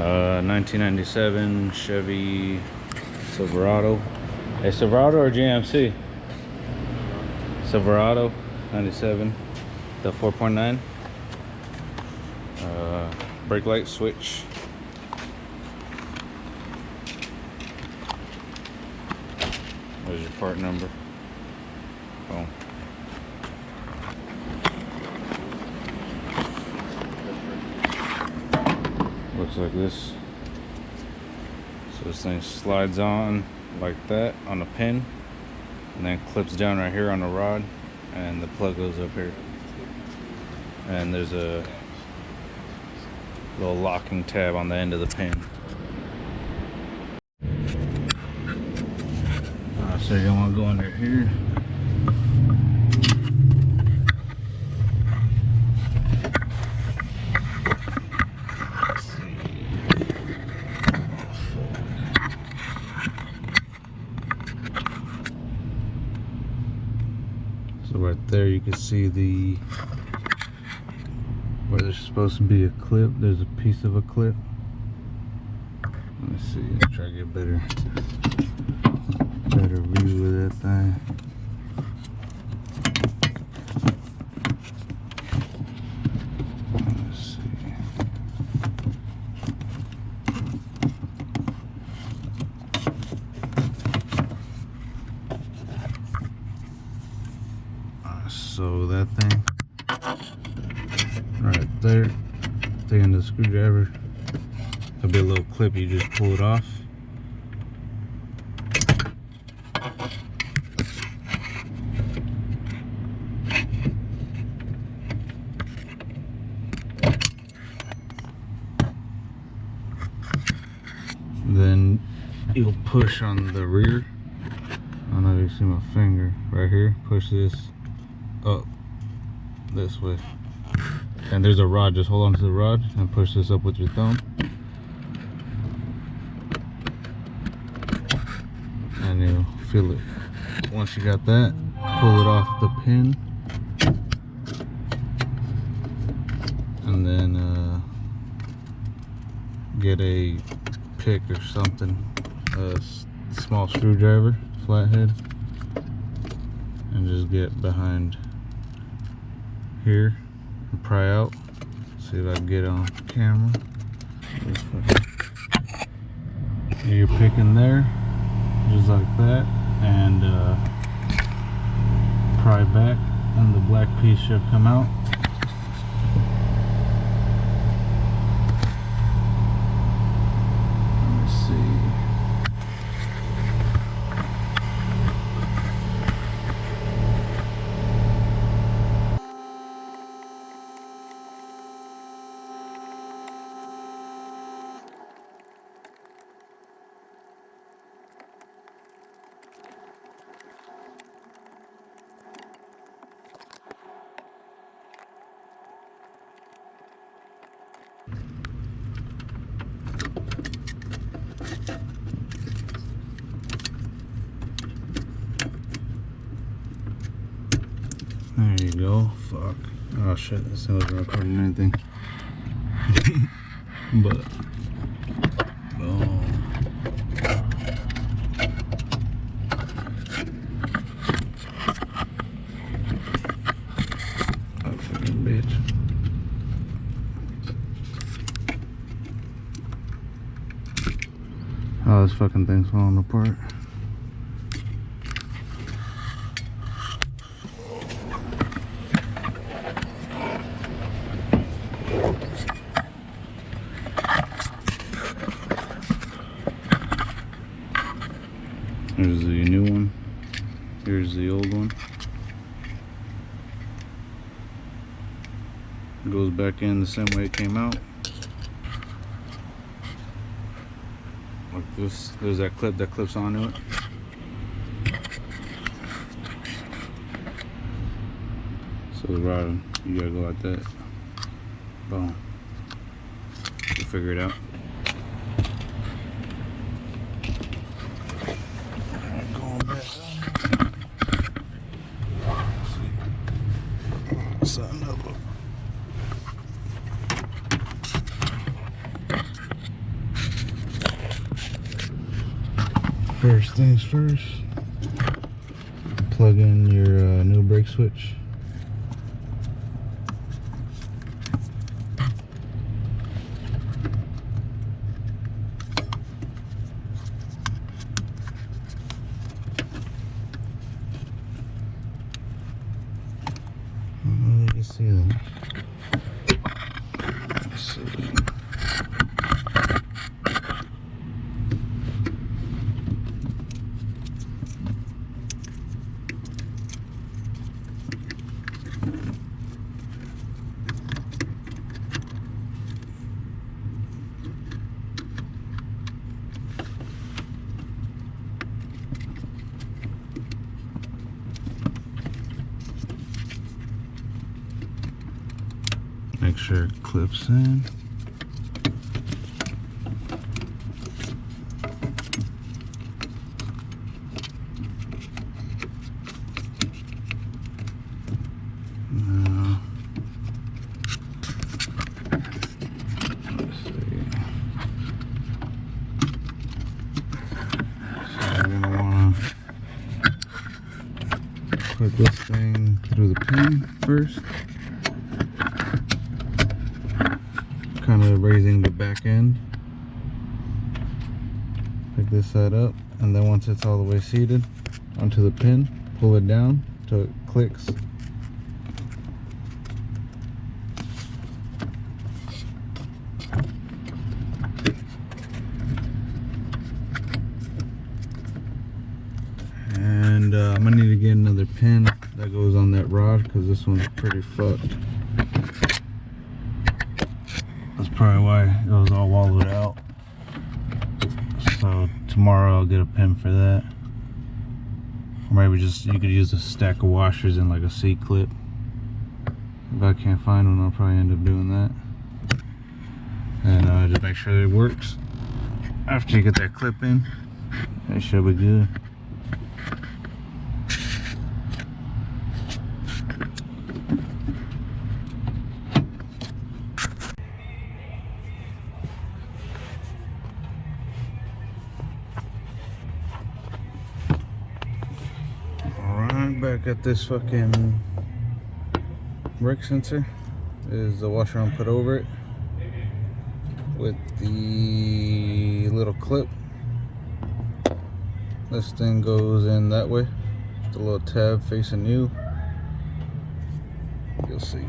1997 Chevy Silverado. A Silverado or GMC? Silverado 97, the 4.9. Brake light switch. There's your part number. Boom. Looks like this. So this thing slides on like that on a pin, and then clips down right here on the rod, and the plug goes up here. And there's a little locking tab on the end of the pin. So you're gonna want to go under here. So right there you can see where there's supposed to be a clip. There's a piece of a clip. Let me see. I'll try to get better view of that thing. Let's see. So that thing right there, the end of the screwdriver, there'll be a little clip. You just pull it off. Then you'll push on the rear. I don't know if you see my finger right here. Push this up this way, and there's a rod. Just hold on to the rod and push this up with your thumb, and you'll feel it. Once you got that, pull it off the pin, and then get a pick or something, a small screwdriver, flathead, and just get behind here and pry out. See if I can get on camera. You're picking there, just like that, and pry back, and the black piece should come out. There you go. Fuck. Oh shit, this thing wasn't recording anything. But boom. Oh fucking bitch. Oh, this fucking thing's falling apart. Here's the new one. Here's the old one. It goes back in the same way it came out. Like this. There's that clip that clips onto it. So the rod, you gotta go like that. Boom. We'll figure it out. Something up. First things first, plug in your new brake switch. I don't know if you can see that. Let's see. Make sure it clips in. Now, let's see. So we're gonna wanna put this thing through the pin first. Kind of raising the back end. Pick this side up, and then once it's all the way seated onto the pin, pull it down till it clicks. And I'm gonna need to get another pin that goes on that rod because this one's pretty fucked. That's probably why it was all wallowed out. So tomorrow I'll get a pin for that. Or maybe just, you could use a stack of washers and like a C-clip. If I can't find one, I'll probably end up doing that. And just make sure it works. After you get that clip in, it should be good. Back at this fucking brake sensor is the washer I'm put over it with the little clip. This thing goes in that way, the little tab facing you. You'll see.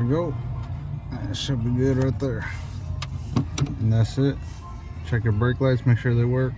Go. That should be good right there. And that's it. Check your brake lights, make sure they work.